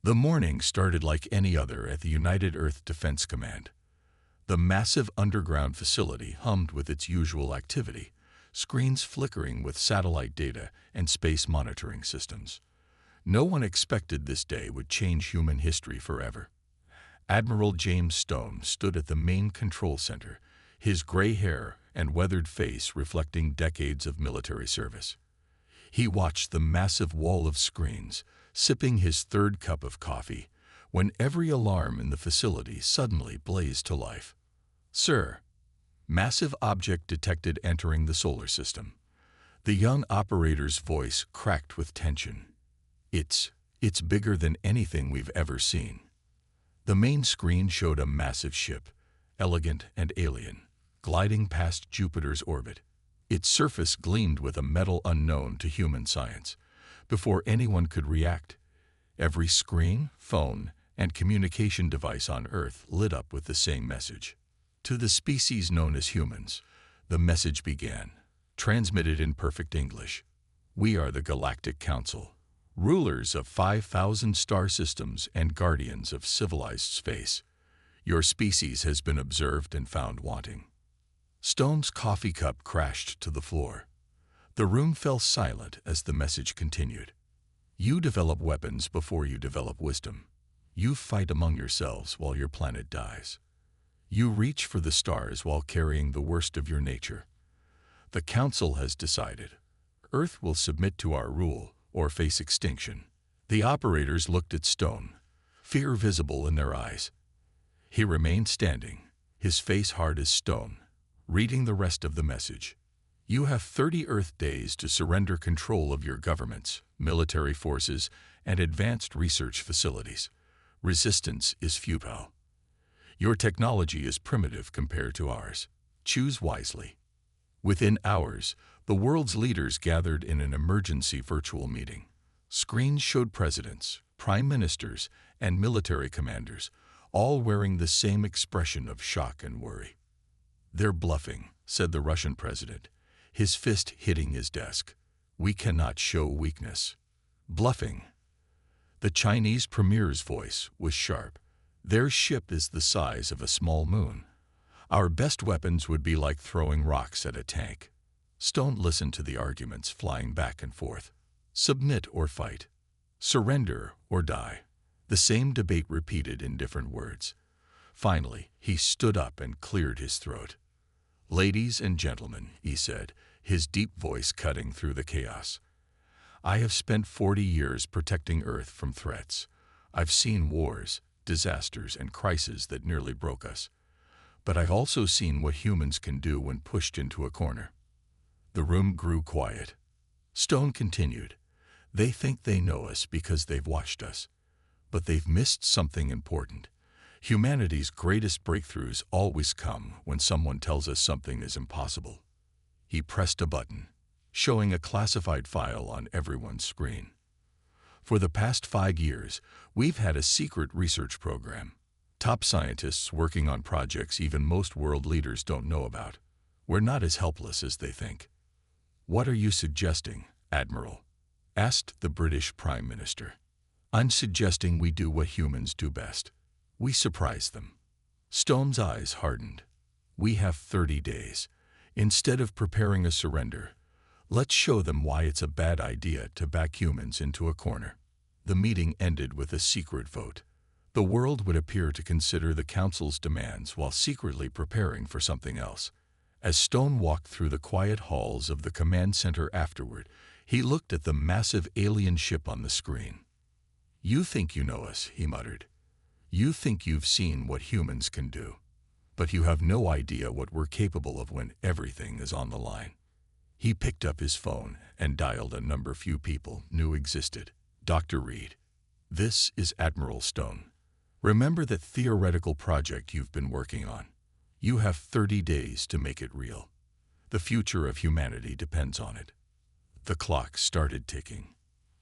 The morning started like any other at the United Earth Defense Command. The massive underground facility hummed with its usual activity, screens flickering with satellite data and space monitoring systems. No one expected this day would change human history forever. Admiral James Stone stood at the main control center, his gray hair and weathered face reflecting decades of military service. He watched the massive wall of screens, sipping his third cup of coffee, when every alarm in the facility suddenly blazed to life. "Sir." Massive object detected entering the solar system. The young operator's voice cracked with tension. It's bigger than anything we've ever seen." The main screen showed a massive ship, elegant and alien, gliding past Jupiter's orbit. Its surface gleamed with a metal unknown to human science. Before anyone could react, every screen, phone, and communication device on Earth lit up with the same message. To the species known as humans, the message began, transmitted in perfect English. "We are the Galactic Council, rulers of 5,000 star systems and guardians of civilized space. Your species has been observed and found wanting." Stone's coffee cup crashed to the floor. The room fell silent as the message continued. "You develop weapons before you develop wisdom. You fight among yourselves while your planet dies. You reach for the stars while carrying the worst of your nature. The Council has decided. Earth will submit to our rule or face extinction." The operators looked at Stone, fear visible in their eyes. He remained standing, his face hard as stone, reading the rest of the message. "You have 30 Earth days to surrender control of your governments, military forces, and advanced research facilities. Resistance is futile. Your technology is primitive compared to ours. Choose wisely." Within hours, the world's leaders gathered in an emergency virtual meeting. Screens showed presidents, prime ministers, and military commanders, all wearing the same expression of shock and worry. "They're bluffing," said the Russian president, his fist hitting his desk. "We cannot show weakness." "Bluffing." The Chinese premier's voice was sharp. "Their ship is the size of a small moon. Our best weapons would be like throwing rocks at a tank." Stone listened to the arguments flying back and forth. Submit or fight. Surrender or die. The same debate repeated in different words. Finally, he stood up and cleared his throat. "Ladies and gentlemen," he said, his deep voice cutting through the chaos. "I have spent 40 years protecting Earth from threats. I've seen wars, disasters, and crises that nearly broke us. But I've also seen what humans can do when pushed into a corner." The room grew quiet. Stone continued, "They think they know us because they've watched us. But they've missed something important. Humanity's greatest breakthroughs always come when someone tells us something is impossible." He pressed a button, showing a classified file on everyone's screen. "For the past 5 years, we've had a secret research program. Top scientists working on projects even most world leaders don't know about. We're not as helpless as they think." "What are you suggesting, Admiral?" asked the British Prime Minister. "I'm suggesting we do what humans do best. We surprise them." Stone's eyes hardened. "We have 30 days. Instead of preparing a surrender, let's show them why it's a bad idea to back humans into a corner." The meeting ended with a secret vote. The world would appear to consider the Council's demands while secretly preparing for something else. As Stone walked through the quiet halls of the command center afterward, he looked at the massive alien ship on the screen. "You think you know us," he muttered. "You think you've seen what humans can do. But you have no idea what we're capable of when everything is on the line." He picked up his phone and dialed a number few people knew existed. "Dr. Reed, this is Admiral Stone. Remember that theoretical project you've been working on? You have 30 days to make it real. The future of humanity depends on it." The clock started ticking.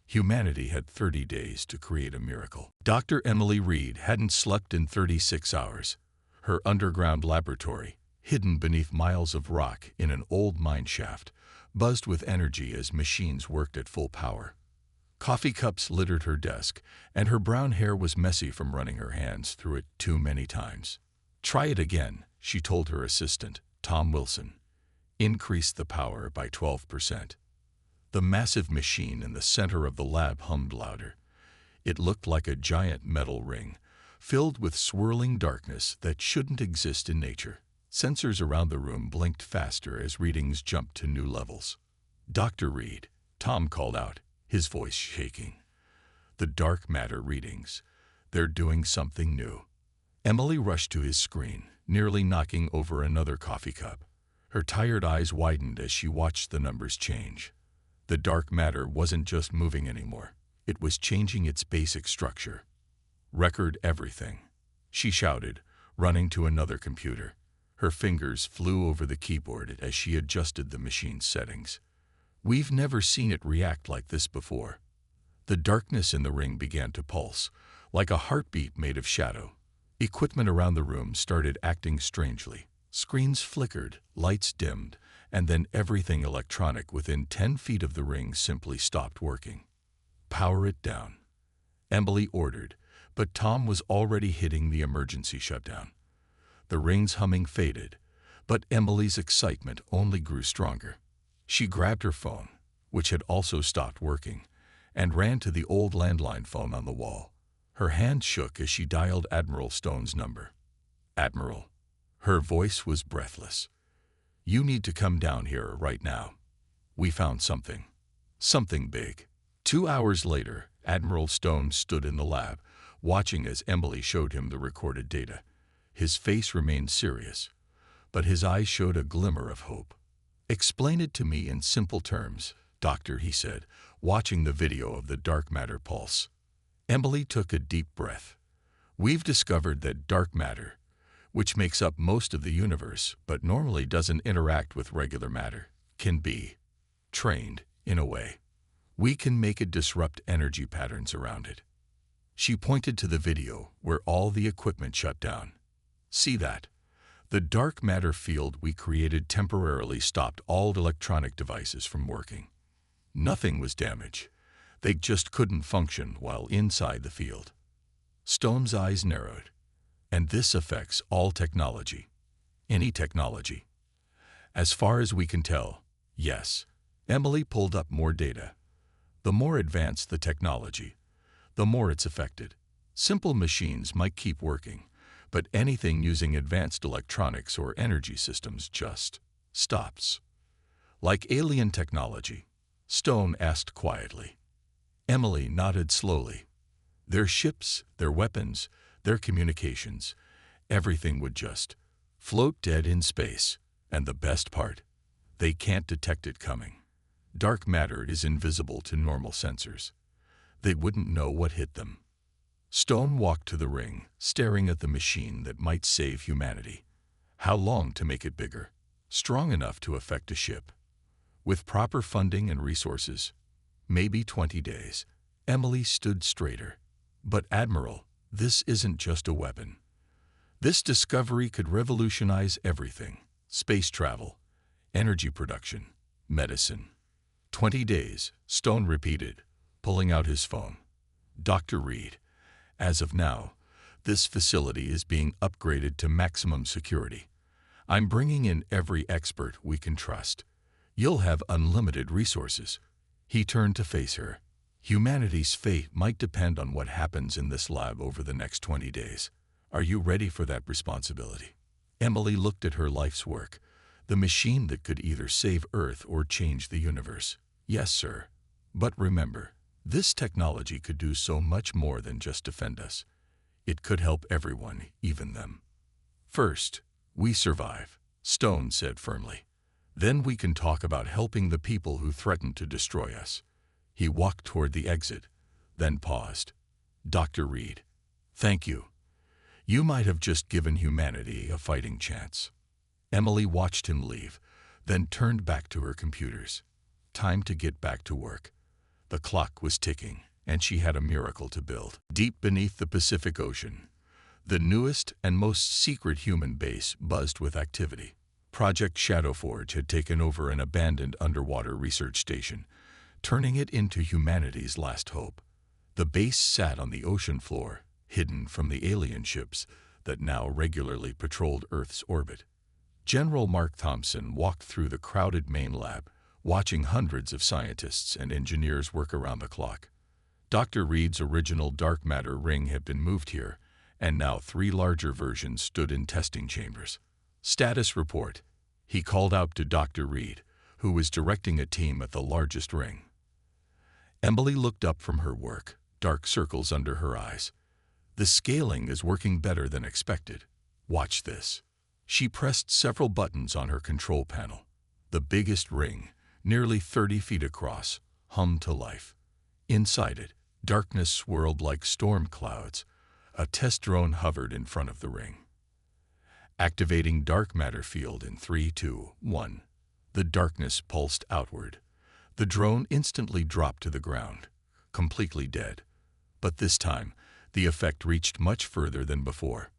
Humanity had 30 days to create a miracle. Dr. Emily Reed hadn't slept in 36 hours. Her underground laboratory, hidden beneath miles of rock in an old mine shaft, buzzed with energy as machines worked at full power. Coffee cups littered her desk, and her brown hair was messy from running her hands through it too many times. "Try it again," she told her assistant, Tom Wilson. "Increase the power by 12%. The massive machine in the center of the lab hummed louder. It looked like a giant metal ring, filled with swirling darkness that shouldn't exist in nature. Sensors around the room blinked faster as readings jumped to new levels. "Dr. Reed," Tom called out, his voice shaking. "The dark matter readings. They're doing something new." Emily rushed to his screen, nearly knocking over another coffee cup. Her tired eyes widened as she watched the numbers change. The dark matter wasn't just moving anymore. It was changing its basic structure. "Record everything," she shouted, running to another computer. Her fingers flew over the keyboard as she adjusted the machine's settings. "We've never seen it react like this before." The darkness in the ring began to pulse, like a heartbeat made of shadow. Equipment around the room started acting strangely. Screens flickered, lights dimmed, and then everything electronic within 10 feet of the ring simply stopped working. "Power it down," Emily ordered, but Tom was already hitting the emergency shutdown. The ring's humming faded, but Emily's excitement only grew stronger. She grabbed her phone, which had also stopped working, and ran to the old landline phone on the wall. Her hand shook as she dialed Admiral Stone's number. "Admiral." Her voice was breathless. "You need to come down here right now. We found something. Something big." 2 hours later, Admiral Stone stood in the lab, watching as Emily showed him the recorded data. His face remained serious, but his eyes showed a glimmer of hope. "Explain it to me in simple terms, Doctor," he said, watching the video of the dark matter pulse. Emily took a deep breath. "We've discovered that dark matter, which makes up most of the universe but normally doesn't interact with regular matter, can be trained in a way. We can make it disrupt energy patterns around it." She pointed to the video where all the equipment shut down. "See that? The dark matter field we created temporarily stopped all electronic devices from working. Nothing was damaged. They just couldn't function while inside the field." Stone's eyes narrowed. "And this affects all technology. Any technology?" "As far as we can tell, yes." Emily pulled up more data. "The more advanced the technology, the more it's affected. Simple machines might keep working, but anything using advanced electronics or energy systems just stops." "Like alien technology?" Stone asked quietly. Emily nodded slowly. "Their ships, their weapons, their communications, everything would just float dead in space. And the best part, they can't detect it coming. Dark matter is invisible to normal sensors. They wouldn't know what hit them." Stone walked to the ring, staring at the machine that might save humanity. "How long to make it bigger? Strong enough to affect a ship? With proper funding and resources, maybe 20 days. Emily stood straighter. "But Admiral, this isn't just a weapon. This discovery could revolutionize everything. Space travel, energy production, medicine." 20 days, Stone repeated, pulling out his phone. "Dr. Reed, as of now, this facility is being upgraded to maximum security. I'm bringing in every expert we can trust. You'll have unlimited resources." He turned to face her. "Humanity's fate might depend on what happens in this lab over the next 20 days. Are you ready for that responsibility?" Emily looked at her life's work, the machine that could either save Earth or change the universe. "Yes, sir. But remember, this technology could do so much more than just defend us. It could help everyone, even them. First, we survive," Stone said firmly. "Then we can talk about helping the people who threaten to destroy us." He walked toward the exit, then paused. "Dr. Reed, thank you. You might have just given humanity a fighting chance." Emily watched him leave, then turned back to her computers. Time to get back to work. The clock was ticking, and she had a miracle to build. Deep beneath the Pacific Ocean, the newest and most secret human base buzzed with activity. Project Shadowforge had taken over an abandoned underwater research station, turning it into humanity's last hope. The base sat on the ocean floor, hidden from the alien ships that now regularly patrolled Earth's orbit. General Mark Thompson walked through the crowded main lab, watching hundreds of scientists and engineers work around the clock. Dr. Reed's original dark matter ring had been moved here, and now 3 larger versions stood in testing chambers. Status report. He called out to Dr. Reed, who was directing a team at the largest ring. Emily looked up from her work, dark circles under her eyes. The scaling is working better than expected. Watch this. She pressed several buttons on her control panel. The biggest ring, nearly 30 feet across, hummed to life. Inside it, darkness swirled like storm clouds. A test drone hovered in front of the ring. Activating dark matter field in 3, 2, 1. The darkness pulsed outward. The drone instantly dropped to the ground, completely dead. But this time, the effect reached much further than before.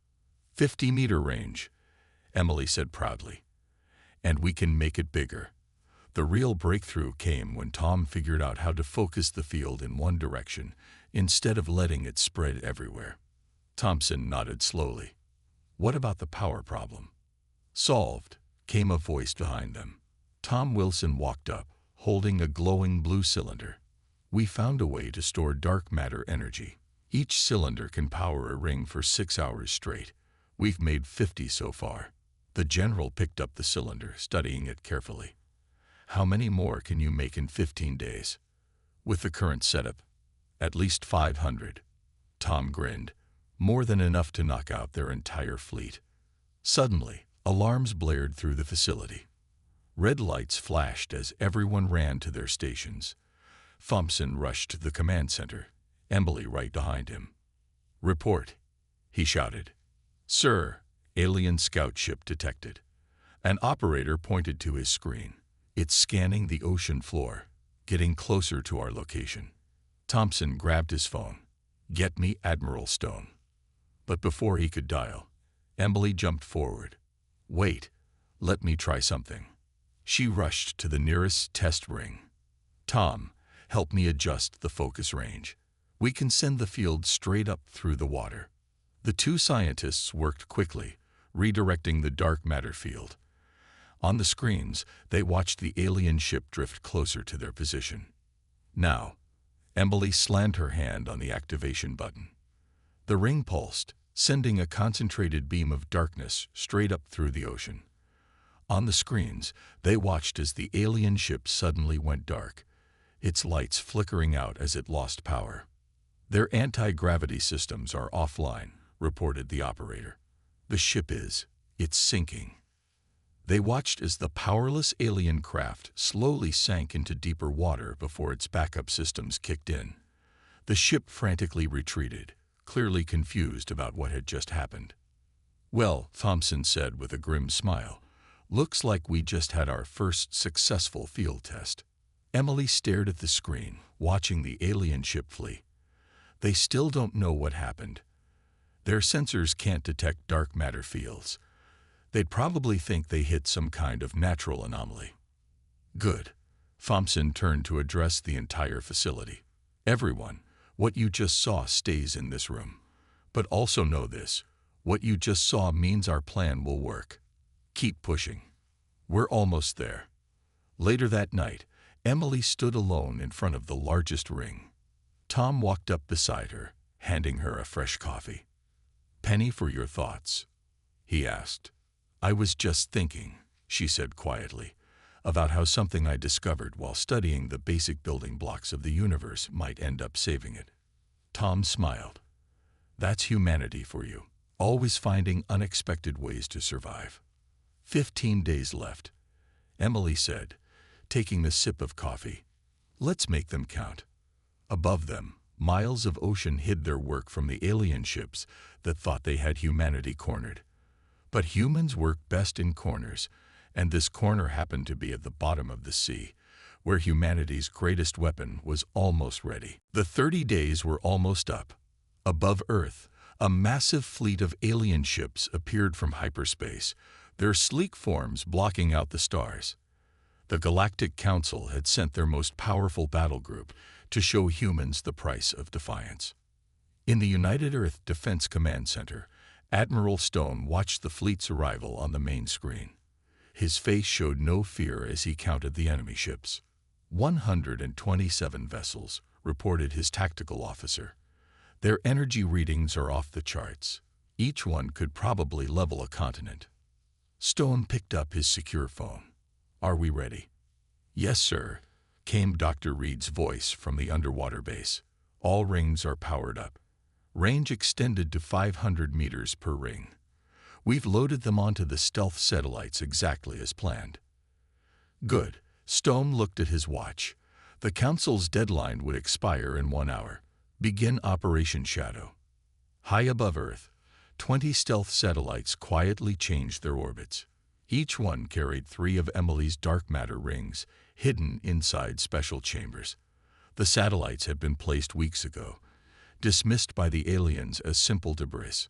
50-meter range, Emily said proudly. And we can make it bigger. The real breakthrough came when Tom figured out how to focus the field in one direction instead of letting it spread everywhere. Thompson nodded slowly. What about the power problem? Solved, came a voice behind them. Tom Wilson walked up, holding a glowing blue cylinder. We found a way to store dark matter energy. Each cylinder can power a ring for 6 hours straight. We've made 50 so far. The general picked up the cylinder, studying it carefully. How many more can you make in 15 days? With the current setup, at least 500. Tom grinned. More than enough to knock out their entire fleet. Suddenly, alarms blared through the facility. Red lights flashed as everyone ran to their stations. Thompson rushed to the command center, Emily right behind him. Report, he shouted. Sir, alien scout ship detected. An operator pointed to his screen. It's scanning the ocean floor, getting closer to our location. Thompson grabbed his phone. Get me Admiral Stone. But before he could dial, Emily jumped forward. Wait, let me try something. She rushed to the nearest test ring. Tom, help me adjust the focus range. We can send the field straight up through the water. The 2 scientists worked quickly, redirecting the dark matter field. On the screens, they watched the alien ship drift closer to their position. Now, Emily slammed her hand on the activation button. The ring pulsed, sending a concentrated beam of darkness straight up through the ocean. On the screens, they watched as the alien ship suddenly went dark, its lights flickering out as it lost power. Their anti-gravity systems are offline, reported the operator. The ship it's sinking. They watched as the powerless alien craft slowly sank into deeper water before its backup systems kicked in. The ship frantically retreated, clearly confused about what had just happened. Well, Thompson said with a grim smile, looks like we just had our first successful field test. Emily stared at the screen, watching the alien ship flee. They still don't know what happened. Their sensors can't detect dark matter fields. They'd probably think they hit some kind of natural anomaly. Good. Thompson turned to address the entire facility. Everyone, what you just saw stays in this room. But also know this, what you just saw means our plan will work. Keep pushing. We're almost there. Later that night, Emily stood alone in front of the largest ring. Tom walked up beside her, handing her a fresh coffee. Penny for your thoughts, he asked. I was just thinking, she said quietly, about how something I discovered while studying the basic building blocks of the universe might end up saving it. Tom smiled. That's humanity for you, always finding unexpected ways to survive. 15 days left, Emily said, taking a sip of coffee. Let's make them count. Above them, miles of ocean hid their work from the alien ships that thought they had humanity cornered. But humans work best in corners, and this corner happened to be at the bottom of the sea, where humanity's greatest weapon was almost ready. The 30 days were almost up. Above Earth, a massive fleet of alien ships appeared from hyperspace, their sleek forms blocking out the stars. The Galactic Council had sent their most powerful battle group to show humans the price of defiance. In the United Earth Defense Command Center, Admiral Stone watched the fleet's arrival on the main screen. His face showed no fear as he counted the enemy ships. 127 vessels, reported his tactical officer. Their energy readings are off the charts. Each one could probably level a continent. Stone picked up his secure phone. "Are we ready?" "Yes, sir," came Dr. Reed's voice from the underwater base. "All rings are powered up. Range extended to 500 meters per ring. We've loaded them onto the stealth satellites exactly as planned." "Good." Stone looked at his watch. The Council's deadline would expire in 1 hour. Begin Operation Shadow. High above Earth, 20 stealth satellites quietly changed their orbits. Each one carried 3 of Emily's dark matter rings, hidden inside special chambers. The satellites had been placed weeks ago, dismissed by the aliens as simple debris.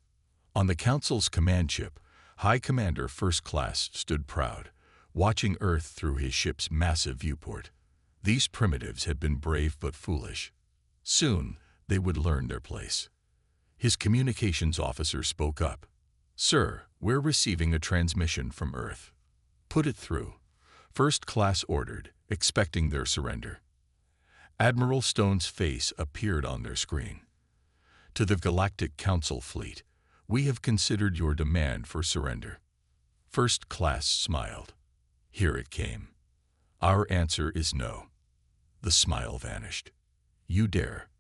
On the Council's command ship, High Commander First Class stood proud, watching Earth through his ship's massive viewport. These primitives had been brave but foolish. Soon, they would learn their place. His communications officer spoke up. "Sir, we're receiving a transmission from Earth." "Put it through," First Class ordered, expecting their surrender. Admiral Stone's face appeared on their screen. "To the Galactic Council fleet, we have considered your demand for surrender." First Class smiled. Here it came. "Our answer is no." The smile vanished. "You dare."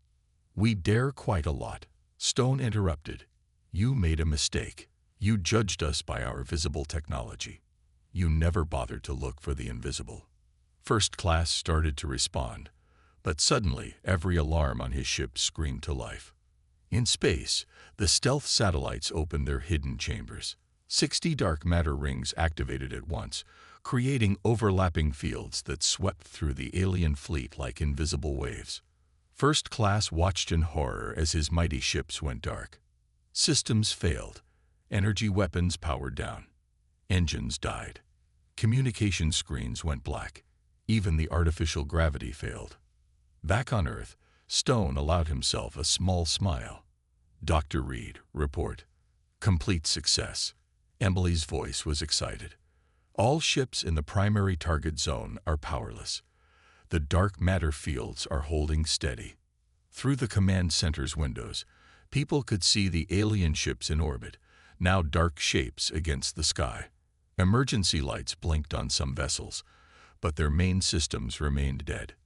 "We dare quite a lot." Stone interrupted. "You made a mistake. You judged us by our visible technology. You never bothered to look for the invisible." First Class started to respond, but suddenly every alarm on his ship screamed to life. In space, the stealth satellites opened their hidden chambers. 60 dark matter rings activated at once, creating overlapping fields that swept through the alien fleet like invisible waves. First Class watched in horror as his mighty ships went dark. Systems failed. Energy weapons powered down. Engines died. Communication screens went black. Even the artificial gravity failed. Back on Earth, Stone allowed himself a small smile. "Dr. Reed, report. Complete success." Emily's voice was excited. "All ships in the primary target zone are powerless. The dark matter fields are holding steady." Through the command center's windows, people could see the alien ships in orbit, now dark shapes against the sky. Emergency lights blinked on some vessels, but their main systems remained dead.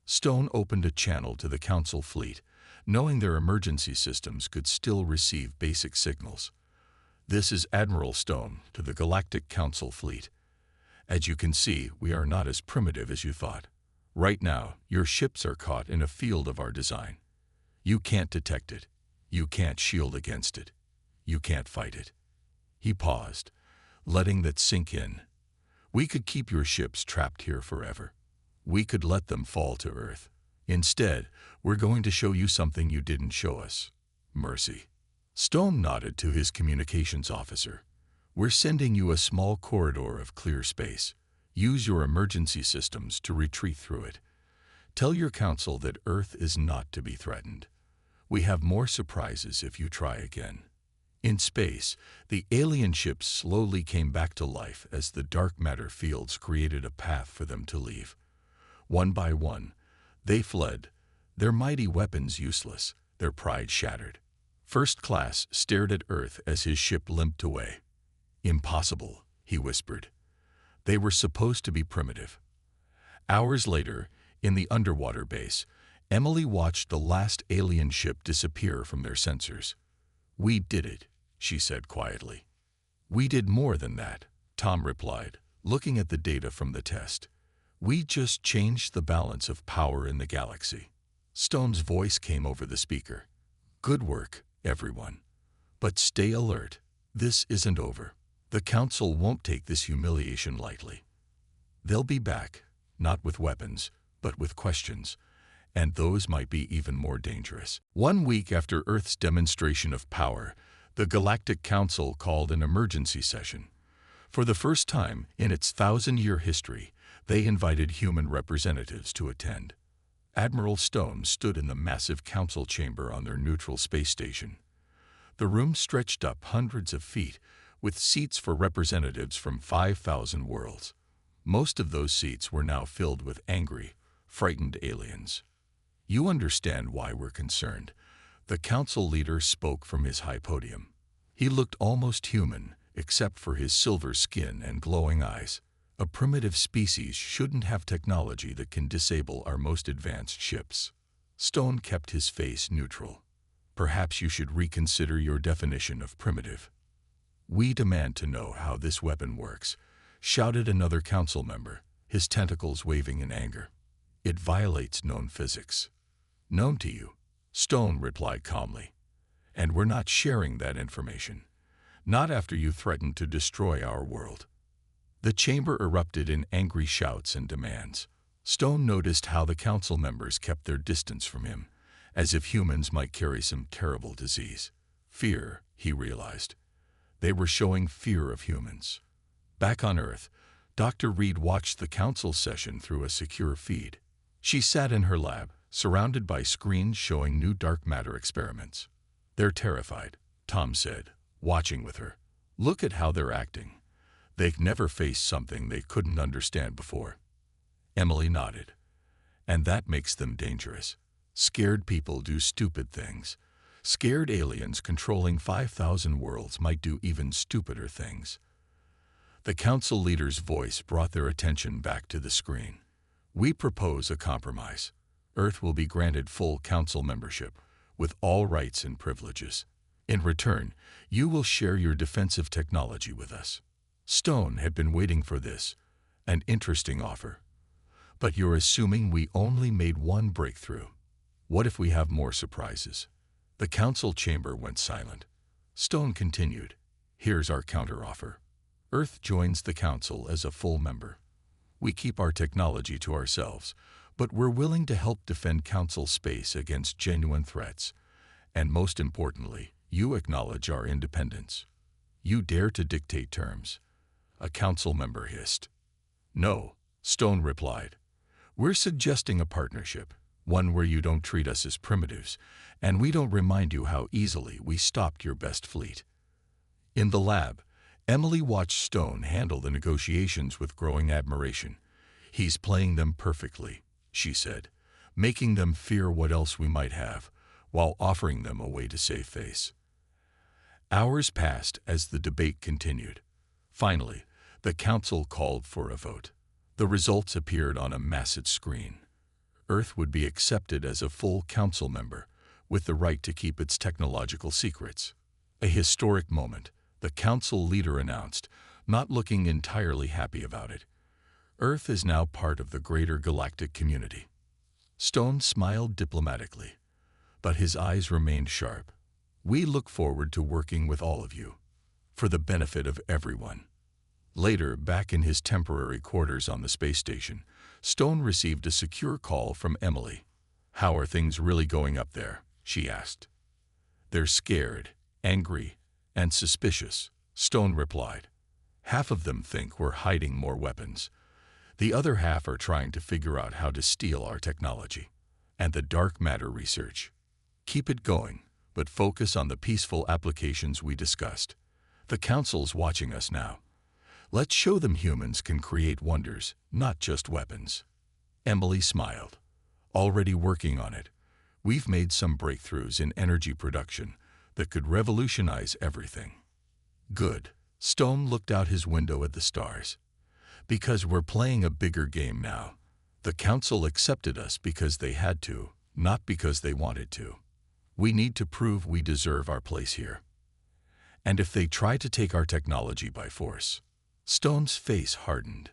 Stone opened a channel to the Council fleet, knowing their emergency systems could still receive basic signals. "This is Admiral Stone to the Galactic Council fleet. As you can see, we are not as primitive as you thought. Right now, your ships are caught in a field of our design. You can't detect it. You can't shield against it. You can't fight it." He paused, letting that sink in. "We could keep your ships trapped here forever. We could let them fall to Earth. Instead, we're going to show you something you didn't show us. Mercy." Stone nodded to his communications officer. "We're sending you a small corridor of clear space. Use your emergency systems to retreat through it. Tell your council that Earth is not to be threatened. We have more surprises if you try again." In space, the alien ships slowly came back to life as the dark matter fields created a path for them to leave. One by one, they fled, their mighty weapons useless, their pride shattered. First Class stared at Earth as his ship limped away. "Impossible," he whispered. "They were supposed to be primitive." Hours later, in the underwater base, Emily watched the last alien ship disappear from their sensors. "We did it," she said quietly. "We did more than that," Tom replied, looking at the data from the test. "We just changed the balance of power in the galaxy." Stone's voice came over the speaker. "Good work, everyone. But stay alert. This isn't over. The Council won't take this humiliation lightly. They'll be back, not with weapons, but with questions, and those might be even more dangerous." 1 week after Earth's demonstration of power, the Galactic Council called an emergency session. For the first time in its 1,000-year history, They invited human representatives to attend. Admiral Stone stood in the massive council chamber on their neutral space station. The room stretched up hundreds of feet, with seats for representatives from 5,000 worlds. Most of those seats were now filled with angry, frightened aliens. "You understand why we're concerned." The council leader spoke from his high podium. He looked almost human, except for his silver skin and glowing eyes. A primitive species shouldn't have technology that can disable our most advanced ships. Stone kept his face neutral. "Perhaps you should reconsider your definition of primitive." "We demand to know how this weapon works," shouted another council member, his tentacles waving in anger. "It violates known physics." "Known to you," Stone replied calmly. "And we're not sharing that information. Not after you threatened to destroy our world." The chamber erupted in angry shouts and demands. Stone noticed how the council members kept their distance from him, as if humans might carry some terrible disease. Fear, he realized. They were showing fear of humans. Back on Earth, Dr. Reed watched the council session through a secure feed. She sat in her lab, surrounded by screens showing new dark matter experiments. "They're terrified," Tom said, watching with her. "Look at how they're acting. They've never faced something they couldn't understand before." Emily nodded. "And that makes them dangerous. Scared people do stupid things. Scared aliens controlling 5,000 worlds might do even stupider things." The council leader's voice brought their attention back to the screen. "We propose a compromise. Earth will be granted full council membership, with all rights and privileges. In return, you will share your defensive technology with us." Stone had been waiting for this, an interesting offer. "But you're assuming we only made one breakthrough. What if we have more surprises?" The council chamber went silent. Stone continued, "Here's our counteroffer. Earth joins the council as a full member. We keep our technology to ourselves, but we're willing to help defend council space against genuine threats. And most importantly, you acknowledge our independence. You dare to dictate terms." A council member hissed. "No," Stone replied. "We're suggesting a partnership, one where you don't treat us as primitives, and we don't remind you how easily we stopped your best fleet." In the lab, Emily watched Stone handle the negotiations with growing admiration. "He's playing them perfectly," she said, "making them fear what else we might have, while offering them a way to save face." Hours passed as the debate continued. Finally, the council called for a vote. The results appeared on a massive screen. Earth would be accepted as a full council member, with the right to keep its technological secrets. A historic moment, the council leader announced, not looking entirely happy about it. "Earth is now part of the greater galactic community." Stone smiled diplomatically, but his eyes remained sharp. "We look forward to working with all of you, for the benefit of everyone." Later, back in his temporary quarters on the space station, Stone received a secure call from Emily. "How are things really going up there?" she asked. "They're scared, angry, and suspicious," Stone replied. "Half of them think we're hiding more weapons. The other half are trying to figure out how to steal our technology and the dark matter research. Keep it going, but focus on the peaceful applications we discussed. The council's watching us now. Let's show them humans can create wonders, not just weapons." Emily smiled. "Already working on it. We've made some breakthroughs in energy production that could revolutionize everything." "Good." Stone looked out his window at the stars. "Because we're playing a bigger game now. The council accepted us because they had to, not because they wanted to. We need to prove we deserve our place here. And if they try to take our technology by force..." Stone's face hardened.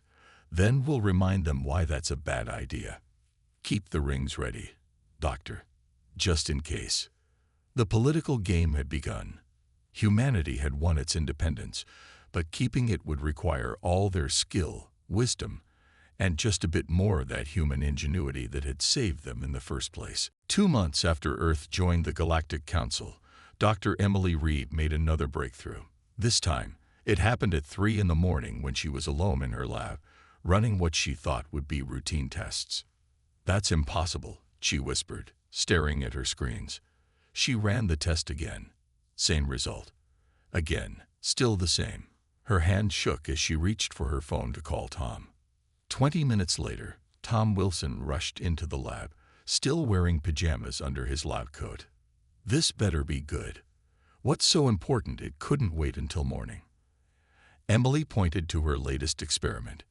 "Then we'll remind them why that's a bad idea. Keep the rings ready, Doctor, just in case." The political game had begun. Humanity had won its independence, but keeping it would require all their skill, wisdom, and just a bit more of that human ingenuity that had saved them in the first place. 2 months after Earth joined the Galactic Council, Dr. Emily Reed made another breakthrough. This time, it happened at 3 in the morning when she was alone in her lab, running what she thought would be routine tests. "That's impossible," she whispered, staring at her screens. She ran the test again. Same result. Again, still the same. Her hand shook as she reached for her phone to call Tom. 20 minutes later, Tom Wilson rushed into the lab, still wearing pajamas under his lab coat. "This better be good. What's so important it couldn't wait until morning?" Emily pointed to her latest experiment.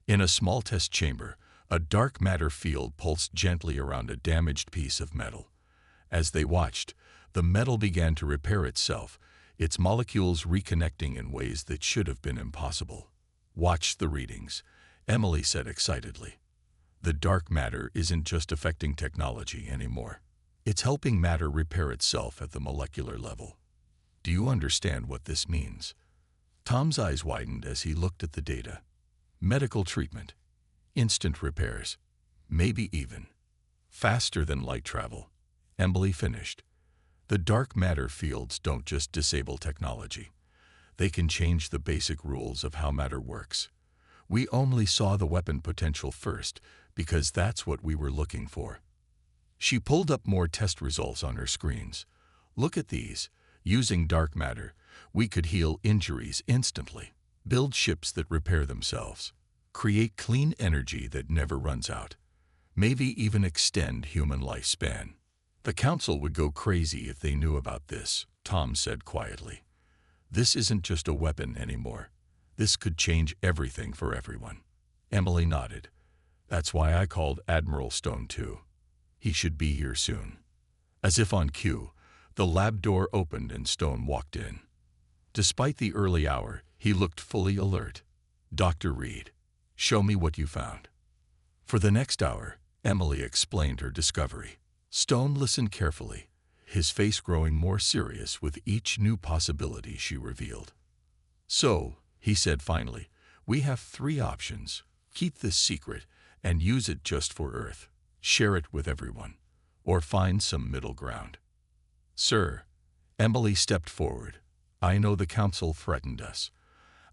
In a small test chamber, a dark matter field pulsed gently around a damaged piece of metal. As they watched, the metal began to repair itself, its molecules reconnecting in ways that should have been impossible. "Watch the readings," Emily said excitedly. "The dark matter isn't just affecting technology anymore. It's helping matter repair itself at the molecular level. Do you understand what this means?" Tom's eyes widened as he looked at the data. Medical treatment, instant repairs, maybe even faster than light travel. Emily finished. "The dark matter fields don't just disable technology. They can change the basic rules of how matter works. We only saw the weapon potential first because that's what we were looking for." She pulled up more test results on her screens. "Look at these. Using dark matter, we could heal injuries instantly, build ships that repair themselves, create clean energy that never runs out, maybe even extend human lifespan." "The council would go crazy if they knew about this," Tom said quietly. "This isn't just a weapon anymore. This could change everything for everyone." Emily nodded. "That's why I called Admiral Stone too. He should be here soon." As if on cue, the lab door opened and Stone walked in. Despite the early hour, he looked fully alert. "Dr. Reed, show me what you found." For the next hour, Emily explained her discovery. Stone listened carefully, his face growing more serious with each new possibility she revealed. "So," he said finally, "we have 3 options. Keep this secret and use it just for Earth. Share it with everyone. Or find some middle ground." "Sir," Emily stepped forward, "I know the council threatened us.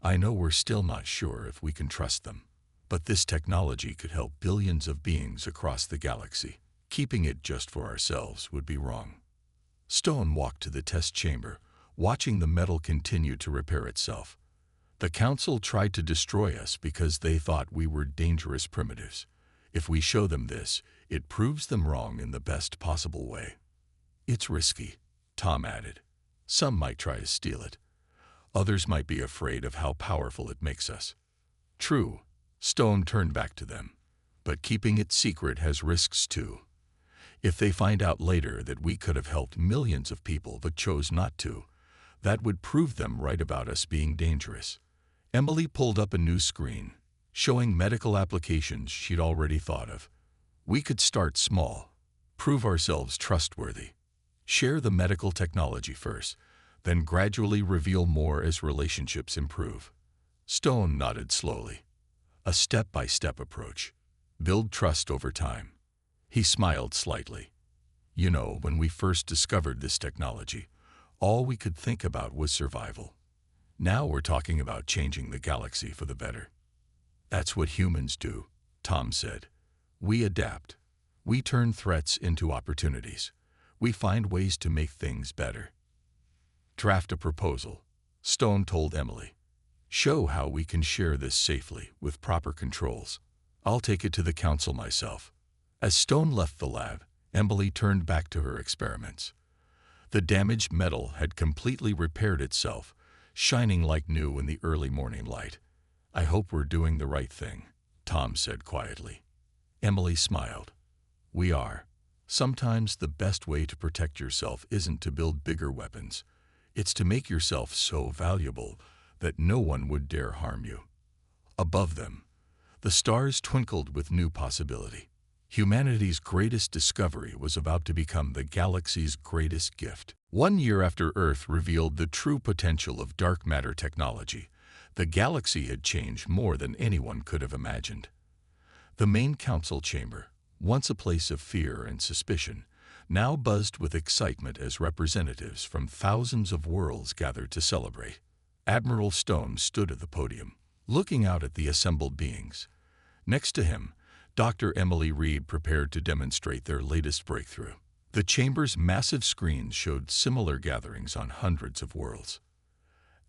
I know we're still not sure if we can trust them. But this technology could help billions of beings across the galaxy. Keeping it just for ourselves would be wrong." Stone walked to the test chamber, watching the metal continue to repair itself. "The council tried to destroy us because they thought we were dangerous primitives. If we show them this, it proves them wrong in the best possible way." "It's risky," Tom added. "Some might try to steal it. Others might be afraid of how powerful it makes us." "True," Stone turned back to them. "But keeping it secret has risks too. If they find out later that we could have helped millions of people but chose not to, that would prove them right about us being dangerous." Emily pulled up a new screen, showing medical applications she'd already thought of. "We could start small, prove ourselves trustworthy, share the medical technology first, then gradually reveal more as relationships improve." Stone nodded slowly. "A step-by-step approach. Build trust over time." He smiled slightly. "You know, when we first discovered this technology, all we could think about was survival. Now we're talking about changing the galaxy for the better." "That's what humans do," Tom said. "We adapt. We turn threats into opportunities. We find ways to make things better." "Draft a proposal," Stone told Emily. "Show how we can share this safely with proper controls. I'll take it to the council myself." As Stone left the lab, Emily turned back to her experiments. The damaged metal had completely repaired itself, shining like new in the early morning light. "I hope we're doing the right thing," Tom said quietly. Emily smiled. "We are. Sometimes the best way to protect yourself isn't to build bigger weapons. It's to make yourself so valuable that no one would dare harm you." Above them, the stars twinkled with new possibility. Humanity's greatest discovery was about to become the galaxy's greatest gift. 1 year after Earth revealed the true potential of dark matter technology, the galaxy had changed more than anyone could have imagined. The main council chamber, once a place of fear and suspicion, now buzzed with excitement as representatives from thousands of worlds gathered to celebrate. Admiral Stone stood at the podium, looking out at the assembled beings. Next to him, Dr. Emily Reed prepared to demonstrate their latest breakthrough. The chamber's massive screens showed similar gatherings on hundreds of worlds.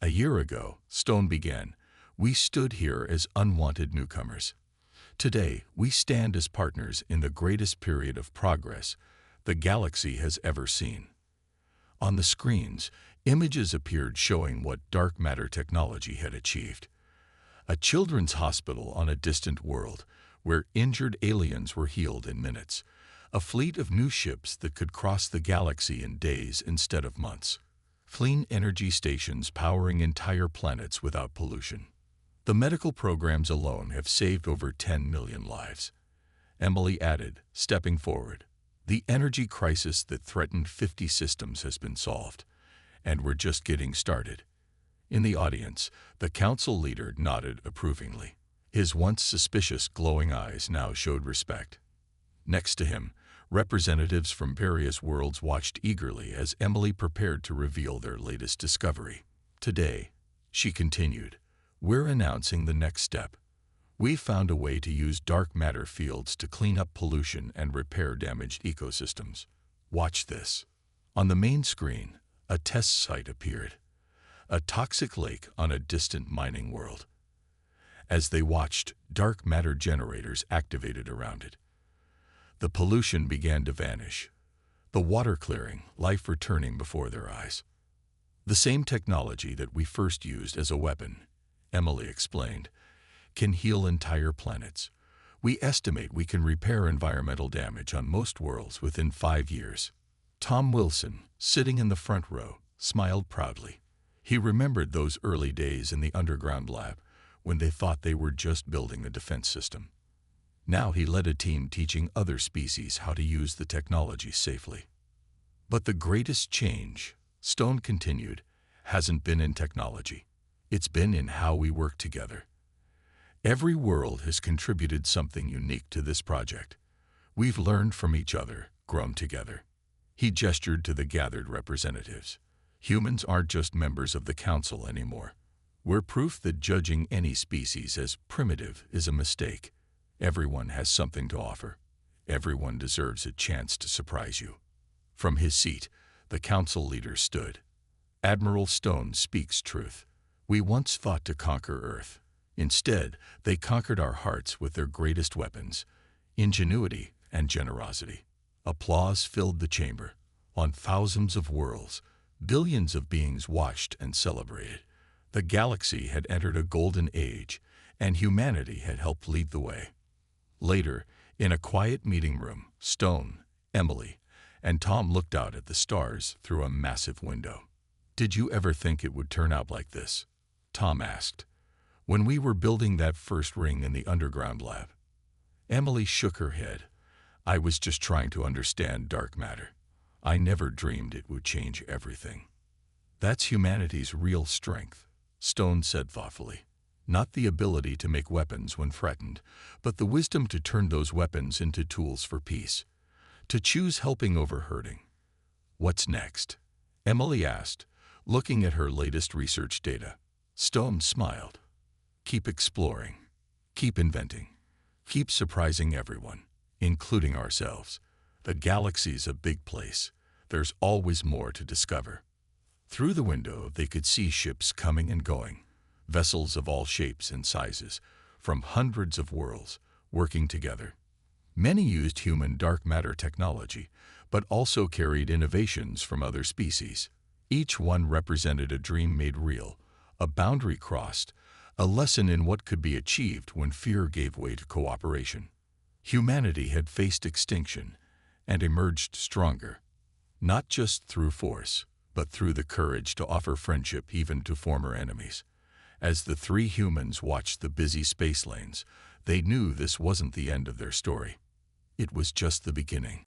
A year ago, Stone began, we stood here as unwanted newcomers. Today, we stand as partners in the greatest period of progress the galaxy has ever seen. On the screens, images appeared showing what dark matter technology had achieved. A children's hospital on a distant world, where injured aliens were healed in minutes. A fleet of new ships that could cross the galaxy in days instead of months. Clean energy stations powering entire planets without pollution. The medical programs alone have saved over 10 million lives. Emily added, stepping forward. The energy crisis that threatened 50 systems has been solved, and we're just getting started. In the audience, the council leader nodded approvingly. His once suspicious glowing eyes now showed respect. Next to him, representatives from various worlds watched eagerly as Emily prepared to reveal their latest discovery. Today, she continued, we're announcing the next step. We've found a way to use dark matter fields to clean up pollution and repair damaged ecosystems. Watch this. On the main screen, a test site appeared. A toxic lake on a distant mining world. As they watched, dark matter generators activated around it. The pollution began to vanish. The water clearing, life returning before their eyes. The same technology that we first used as a weapon, Emily explained, can heal entire planets. We estimate we can repair environmental damage on most worlds within 5 years. Tom Wilson, sitting in the front row, smiled proudly. He remembered those early days in the underground lab when they thought they were just building a defense system. Now he led a team teaching other species how to use the technology safely. But the greatest change, Stone continued, hasn't been in technology. It's been in how we work together. Every world has contributed something unique to this project. We've learned from each other, grown together. He gestured to the gathered representatives. Humans aren't just members of the council anymore. We're proof that judging any species as primitive is a mistake. Everyone has something to offer. Everyone deserves a chance to surprise you. From his seat, the council leader stood. Admiral Stone speaks truth. We once fought to conquer Earth. Instead, they conquered our hearts with their greatest weapons, ingenuity and generosity. Applause filled the chamber. On thousands of worlds, billions of beings watched and celebrated. The galaxy had entered a golden age, and humanity had helped lead the way. Later, in a quiet meeting room, Stone, Emily, and Tom looked out at the stars through a massive window. Did you ever think it would turn out like this? Tom asked. When we were building that first ring in the underground lab. Emily shook her head. I was just trying to understand dark matter. I never dreamed it would change everything. That's humanity's real strength, Stone said thoughtfully. Not the ability to make weapons when threatened, but the wisdom to turn those weapons into tools for peace. To choose helping over hurting. What's next? Emily asked, looking at her latest research data. Stone smiled. Keep exploring. Keep inventing. Keep surprising everyone, including ourselves. The galaxy's a big place. There's always more to discover. Through the window, they could see ships coming and going, vessels of all shapes and sizes, from hundreds of worlds, working together. Many used human dark matter technology, but also carried innovations from other species. Each one represented a dream made real, a boundary crossed, a lesson in what could be achieved when fear gave way to cooperation. Humanity had faced extinction and emerged stronger, not just through force, but through the courage to offer friendship even to former enemies. As the three humans watched the busy space lanes, they knew this wasn't the end of their story. It was just the beginning.